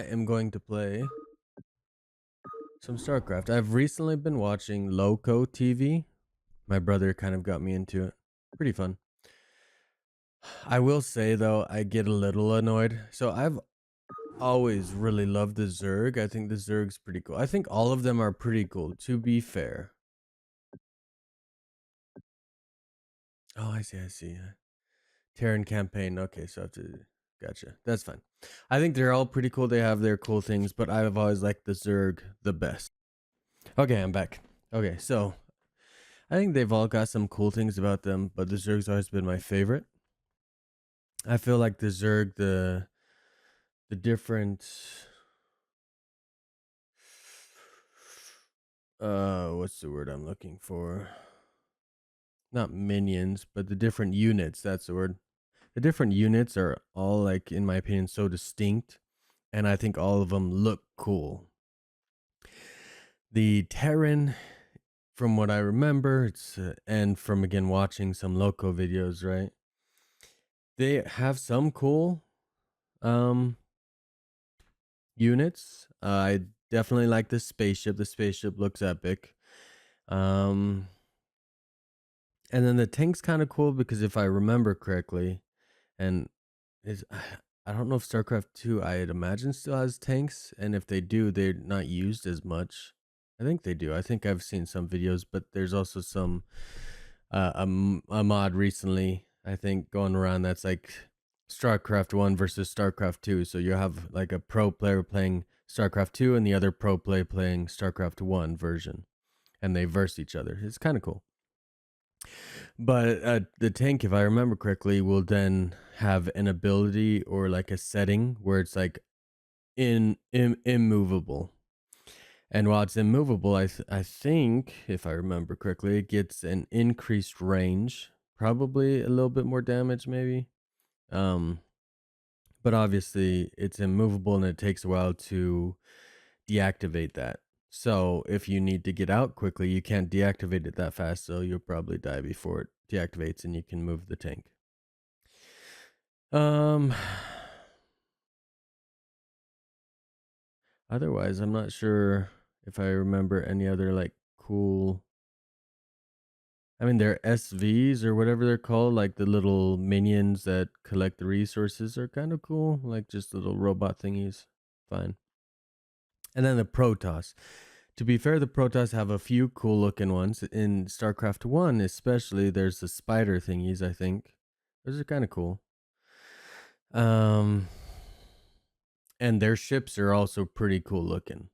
am going to play some Starcraft. I've recently been watching Loco TV. My brother kind of got me into it. Pretty fun. I will say though, I get a little annoyed. So I've always really loved the Zerg. I think the Zerg's pretty cool. I think all of them are pretty cool, to be fair. Oh, I see. Terran campaign. Okay, so I have to. Gotcha. That's fine. I think they're all pretty cool. They have their cool things, but I've always liked the Zerg the best. Okay, I'm back. Okay, so I think they've all got some cool things about them, but the Zerg's always been my favorite. I feel like the Zerg, the different what's the word I'm looking for? Not minions, but the different units, that's the word. The different units are all, like, in my opinion, so distinct, and I think all of them look cool. The Terran, from what I remember, it's and from again watching some Loco videos, right? They have some cool units. I definitely like the spaceship. The spaceship looks epic. And then the tank's kind of cool because if I remember correctly, and is I don't know if StarCraft 2 I'd imagine still has tanks, and if they do, they're not used as much. I think they do. I think I've seen some videos, but there's also some a mod recently, I think, going around that's like StarCraft 1 versus StarCraft 2. So you have like a pro player playing StarCraft 2 and the other pro player playing StarCraft 1 version, and they verse each other. It's kind of cool. But the tank, if I remember correctly, will then have an ability or like a setting where it's like immovable. And while it's immovable, I think, if I remember correctly, it gets an increased range, probably a little bit more damage, maybe. Um, but obviously, it's immovable and it takes a while to deactivate that. So if you need to get out quickly, you can't deactivate it that fast, so you'll probably die before it deactivates and you can move the tank. Um, Otherwise, I'm not sure if I remember any other like cool. I mean, they're SVs or whatever they're called, like the little minions that collect the resources are kind of cool, like just little robot thingies. Fine. And then the Protoss. To be fair, the Protoss have a few cool looking ones. In StarCraft 1, especially, there's the spider thingies, I think. Those are kind of cool. And their ships are also pretty cool looking.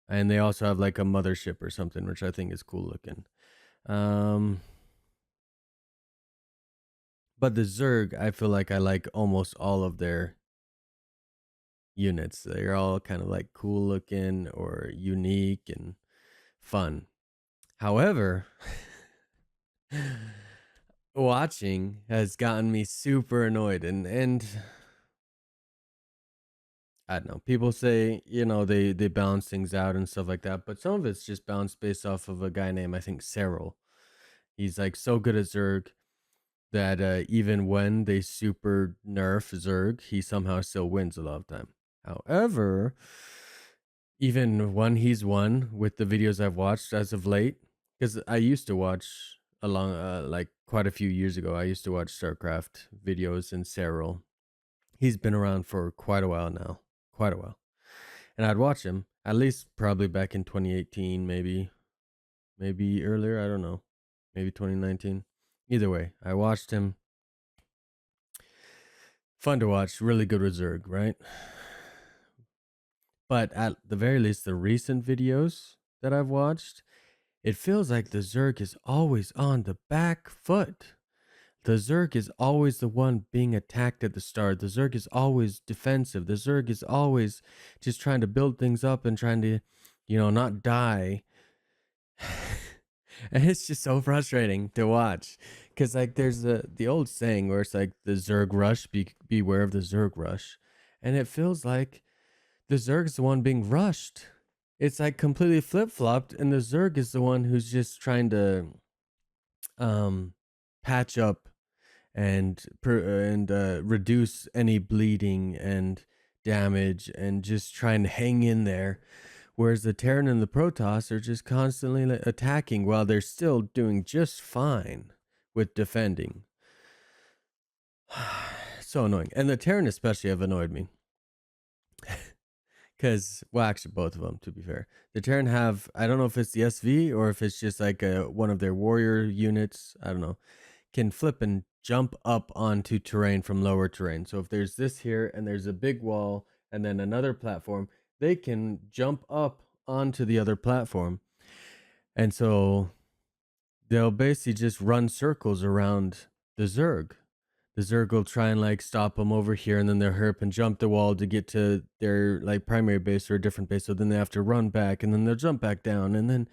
And they also have like a mothership or something, which I think is cool looking. But the Zerg, I feel like I like almost all of their units. They're all kind of like cool looking or unique and fun. However, watching has gotten me super annoyed and I don't know. People say, they balance things out and stuff like that, but some of it's just balanced based off of a guy named, I think, Cyril. He's like so good at Zerg that even when they super nerf Zerg, he somehow still wins a lot of time. However, even when he's won with the videos I've watched as of late, because I used to watch along like quite a few years ago, I used to watch StarCraft videos and Cyril. He's been around for quite a while now, quite a while, and I'd watch him at least probably back in 2018, maybe earlier. I don't know, maybe 2019. Either way, I watched him. Fun to watch, really good with Zerg, right? But at the very least, the recent videos that I've watched, it feels like the Zerg is always on the back foot. The Zerg is always the one being attacked at the start. The Zerg is always defensive. The Zerg is always just trying to build things up and trying to, not die. And it's just so frustrating to watch. Because, like, there's the old saying where it's like the Zerg rush, beware of the Zerg rush. And it feels like the Zerg is the one being rushed. It's like completely flip flopped, and the Zerg is the one who's just trying to patch up and reduce any bleeding and damage and just trying to hang in there. Whereas the Terran and the Protoss are just constantly attacking while they're still doing just fine with defending. So annoying. And the Terran especially have annoyed me. Because, well, actually, both of them, to be fair. The Terran have, I don't know if it's the SV or if it's just like one of their warrior units. I don't know. Can flip and jump up onto terrain from lower terrain. So if there's this here and there's a big wall and then another platform, they can jump up onto the other platform. And so they'll basically just run circles around the Zerg. The Zerg will try and like stop them over here, and then they'll hurry up and jump the wall to get to their like primary base or a different base. So then they have to run back, and then they'll jump back down, and then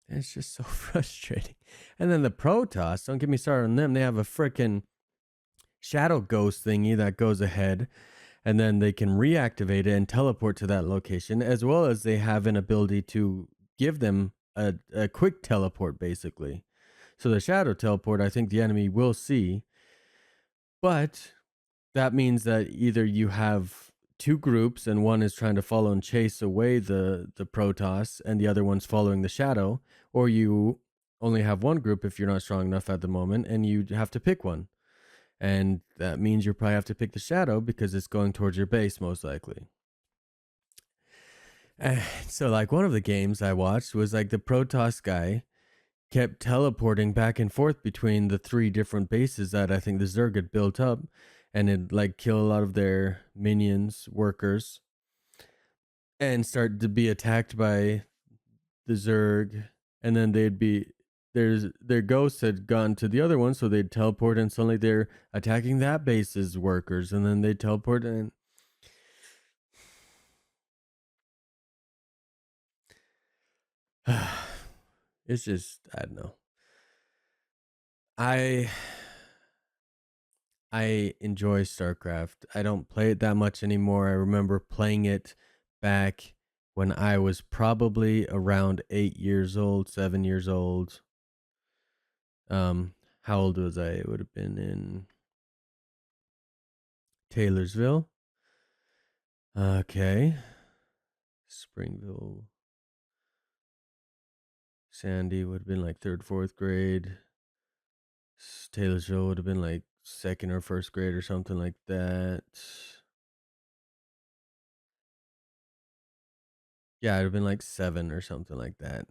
it's just so frustrating. And then the Protoss, don't get me started on them. They have a freaking shadow ghost thingy that goes ahead, and then they can reactivate it and teleport to that location, as well as they have an ability to give them a quick teleport, basically. So the shadow teleport, I think the enemy will see, but that means that either you have two groups and one is trying to follow and chase away the Protoss and the other one's following the shadow, or you only have one group if you're not strong enough at the moment and you have to pick one. And that means you probably have to pick the shadow because it's going towards your base most likely. And so like one of the games I watched was like the Protoss guy kept teleporting back and forth between the three different bases that I think the Zerg had built up, and it like kill a lot of their minions, workers, and start to be attacked by the Zerg, and then they'd be their ghosts had gone to the other one, so they'd teleport, and suddenly they're attacking that base's workers, and then they teleport, and it's just I don't know. I I enjoy StarCraft. I don't play it that much anymore. I remember playing it back when I was probably around 8 years old, 7 years old. How old was I? It would have been in Taylorsville. Okay. Springville. Sandy would have been like third, fourth grade. Taylorsville would have been like second or first grade or something like that. Yeah, it'd have been like 7 or something like that.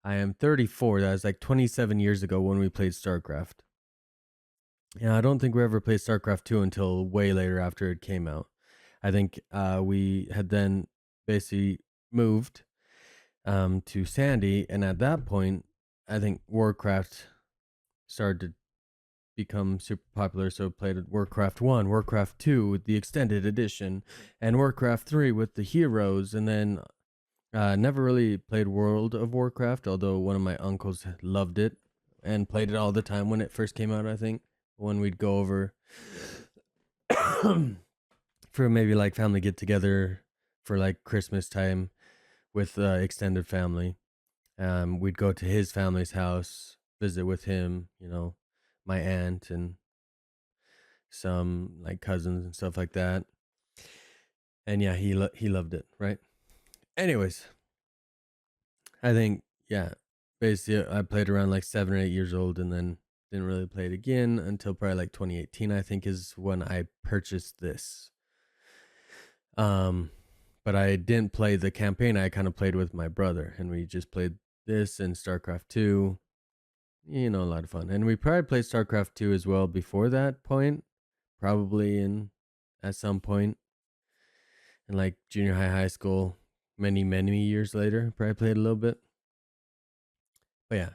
I am 34. That was like 27 years ago when we played StarCraft. Yeah, I don't think we ever played StarCraft 2 until way later after it came out. I think we had then basically moved to Sandy, and at that point, I think Warcraft started to become super popular. So played Warcraft 1, Warcraft 2 with the extended edition, and Warcraft 3 with the heroes, and then never really played World of Warcraft, although one of my uncles loved it and played it all the time when it first came out, I think. When we'd go over for maybe like family get together for like Christmas time with extended family. We'd go to his family's house, visit with him, my aunt and some like cousins and stuff like that. And yeah, he loved it, right? Anyways, I think yeah, basically I played around like 7 or 8 years old, and then didn't really play it again until probably like 2018. I think is when I purchased this. Um, but I didn't play the campaign. I kind of played with my brother, and we just played this and StarCraft 2. A lot of fun. And we probably played StarCraft 2 as well before that point, probably in at some point in like junior high, high school, many years later. Probably played a little bit. But yeah,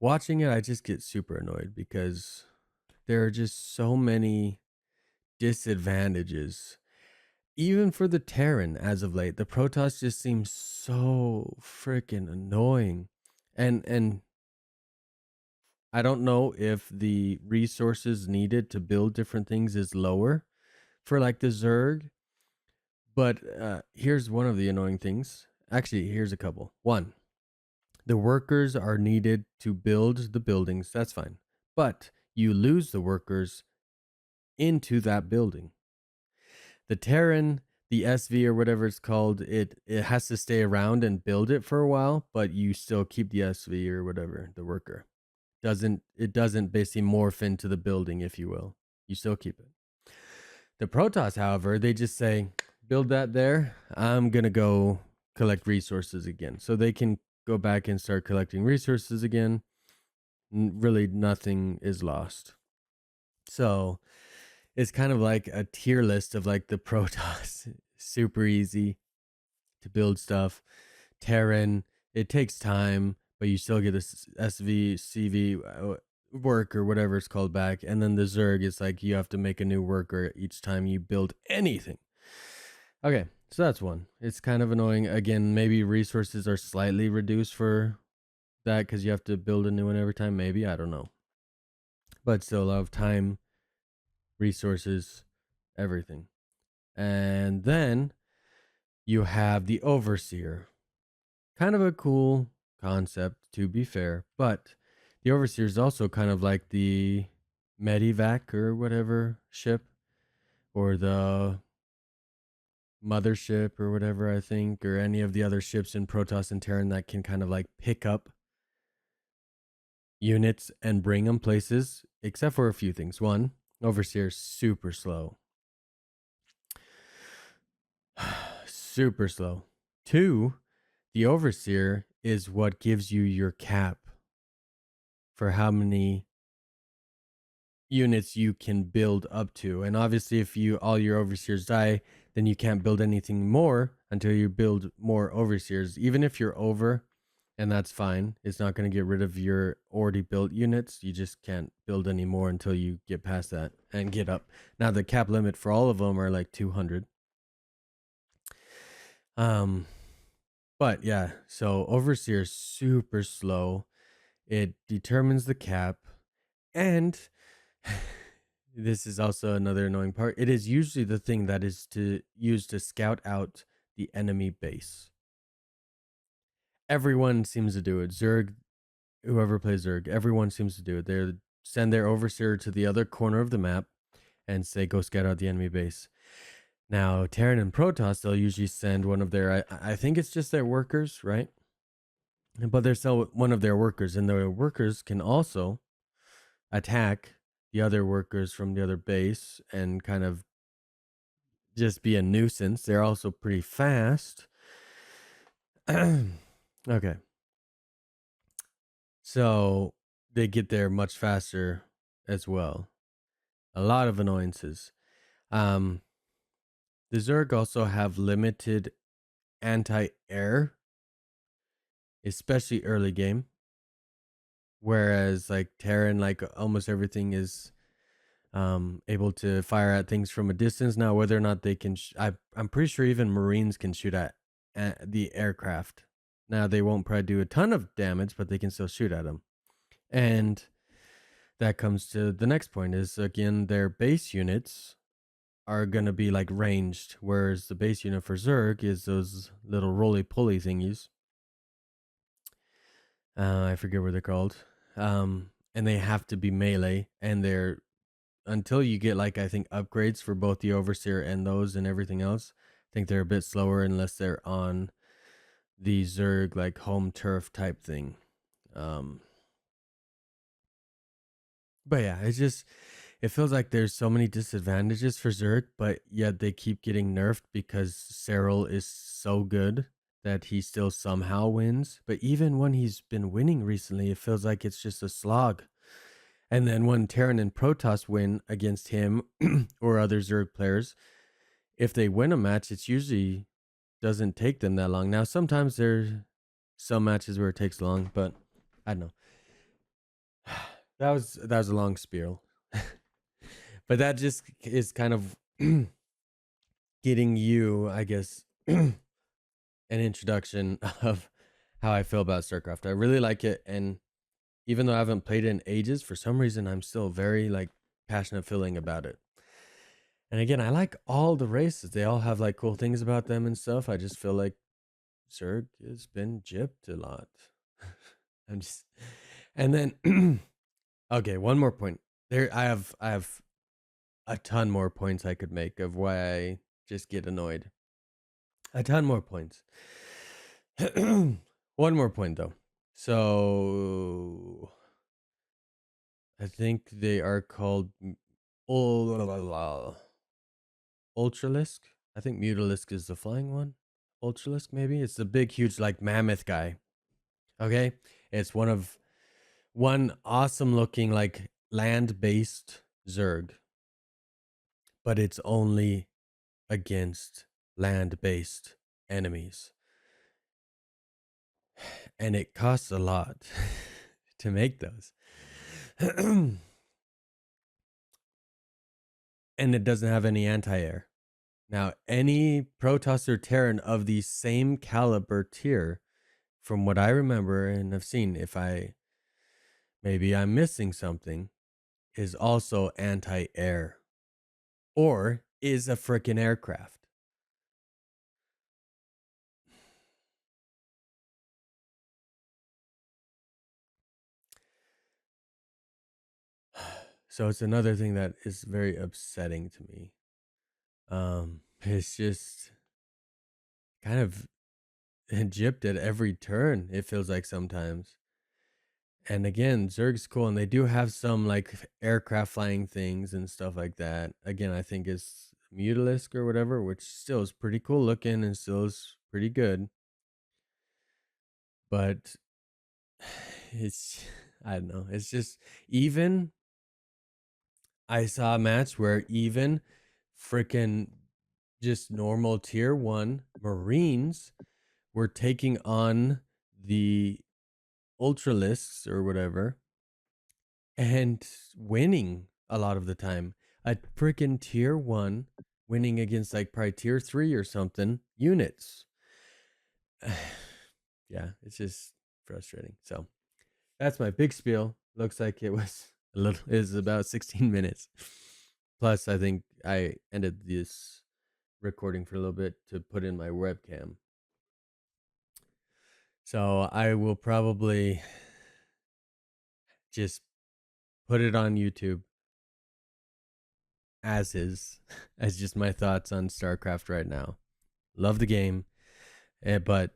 watching it, I just get super annoyed because there are just so many disadvantages. Even for the Terran as of late, the Protoss just seems so freaking annoying. And I don't know if the resources needed to build different things is lower for like the Zerg, but here's one of the annoying things. Actually, here's a couple. One, the workers are needed to build the buildings. That's fine. But you lose the workers into that building. The Terran, the SV or whatever it's called, it has to stay around and build it for a while, but you still keep the SV or whatever, the worker. It doesn't basically morph into the building, if you will. You still keep it. The Protoss, however, they just say, build that there. I'm gonna go collect resources again. So they can go back and start collecting resources again. Really nothing is lost. So it's kind of like a tier list of like the Protoss. Super easy to build stuff. Terran, it takes time, but you still get a SV, CV work or whatever it's called back. And then the Zerg is like you have to make a new worker each time you build anything. Okay, so that's one. It's kind of annoying. Again, maybe resources are slightly reduced for that because you have to build a new one every time. Maybe, I don't know. But still, a lot of time, resources, everything. And then you have the Overseer. Kind of a cool concept, to be fair. But the Overseer is also kind of like the Medivac or whatever ship, or the Mothership or whatever, I think, or any of the other ships in Protoss and Terran that can kind of like pick up units and bring them places, except for a few things. One, Overseer super slow. Super slow. Two, the Overseer is what gives you your cap for how many units you can build up to. And obviously if you all your overseers die, then you can't build anything more until you build more overseers. Even if you're over, and that's fine, it's not going to get rid of your already built units. You just can't build any more until you get past that and get up. Now the cap limit for all of them are like 200. But yeah, so overseer is super slow. It determines the cap, and this is also another annoying part. It is usually the thing that is to use to scout out the enemy base. Everyone seems to do it. Zerg, whoever plays Zerg, everyone seems to do it. They send their overseer to the other corner of the map and say, go scout out the enemy base. Now, Terran and Protoss, they'll usually send one of their, I think it's just their workers, right? But they're still one of their workers, and their workers can also attack the other workers from the other base and kind of just be a nuisance. They're also pretty fast. Okay. So they get there much faster as well. A lot of annoyances. The Zerg also have limited anti-air, especially early game. Whereas like Terran, like almost everything is able to fire at things from a distance. Now, whether or not they can, I'm pretty sure even Marines can shoot at the aircraft. Now, they won't probably do a ton of damage, but they can still shoot at them. And that comes to the next point is, again, their base units are going to be like ranged, whereas the base unit for Zerg is those little roly-poly thingies. I forget what they're called. And they have to be melee, and they're until you get like I think upgrades for both the overseer and those and everything else. I think they're a bit slower unless they're on the Zerg like home turf type thing. But yeah, it feels like there's so many disadvantages for Zerg, but yet they keep getting nerfed because Cyril is so good that he still somehow wins. But even when he's been winning recently, it feels like it's just a slog. And then when Terran and Protoss win against him or other Zerg players, if they win a match, it's usually doesn't take them that long. Now, sometimes there's some matches where it takes long, but I don't know. That was a long spiel, but that just is kind of getting you, I guess, an introduction of how I feel about StarCraft. I really like it, and even though I haven't played it in ages, for some reason I'm still very like passionate feeling about it. And again, I like all the races. They all have like cool things about them and stuff. I just feel like Zerg has been gypped a lot. I'm just, and then okay, one more point. There, I have a ton more points I could make of why I just get annoyed. A ton more points. One more point though. So I think they are called Ultralisk. I think Mutalisk is the flying one. Ultralisk, maybe? It's the big, huge, like mammoth guy. Okay? It's one awesome looking, like land based Zerg, but it's only against land based enemies. And it costs a lot to make those. And it doesn't have any anti air. Now, any Protoss or Terran of the same caliber tier, from what I remember and have seen, if maybe I'm missing something, is also anti air or is a freaking aircraft. So it's another thing that is very upsetting to me. It's just kind of gypped at every turn, it feels like sometimes. And again, Zerg's cool, and they do have some like aircraft flying things and stuff like that. Again, I think it's Mutalisk or whatever, which still is pretty cool looking and still is pretty good. But it's, I don't know, it's just even. I saw a match where even freaking just normal tier 1 Marines were taking on the Ultralisks or whatever and winning a lot of the time. A freaking tier 1 winning against like probably tier 3 or something units. Yeah, it's just frustrating. So that's my big spiel. Looks like it was is about 16 minutes. Plus, I think I ended this recording for a little bit to put in my webcam. So I will probably just put it on YouTube as is, as just my thoughts on StarCraft right now. Love the game, but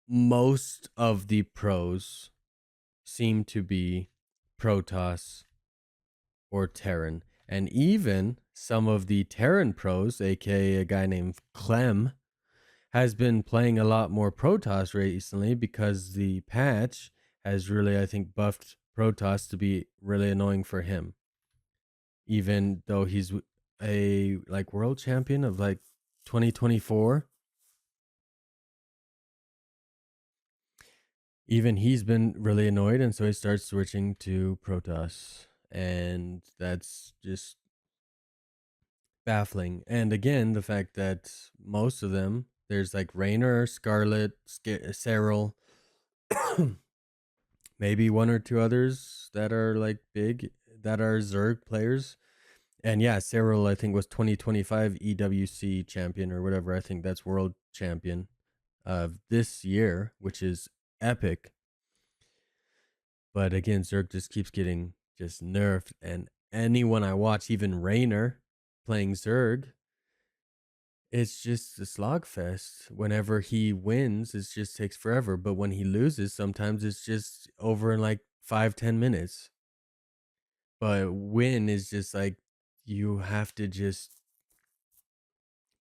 most of the pros seem to be Protoss or Terran. And even some of the Terran pros, aka a guy named Clem, has been playing a lot more Protoss recently because the patch has really, I think, buffed Protoss to be really annoying for him. Even though he's a like world champion of like 2024, even he's been really annoyed, and so he starts switching to Protoss, and that's just baffling. And again, the fact that most of them, there's like Raynor, Scarlet, Cyril, maybe one or two others that are like big, that are Zerg players. And yeah, Cyril, I think, was 2025 EWC champion or whatever. I think that's world champion of this year, which is epic. But again, Zerg just keeps getting just nerfed. And anyone I watch, even Raynor playing Zerg, it's just a slogfest. Whenever he wins, it just takes forever. But when he loses, sometimes it's just over in like 5-10 minutes. But win is just like you have to just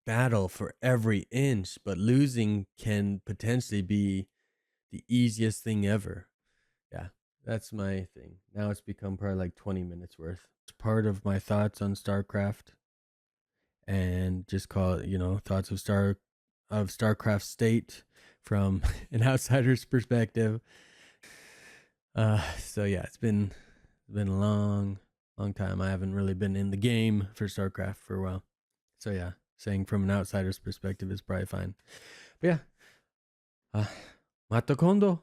battle for every inch. But losing can potentially be the easiest thing ever. Yeah, that's my thing. Now it's become probably like 20 minutes worth. It's part of my thoughts on StarCraft, and just call it, thoughts of Starcraft state from an outsider's perspective. So yeah, it's been a long time. I haven't really been in the game for StarCraft for a while. So yeah, saying from an outsider's perspective is probably fine. But yeah, mata kondo.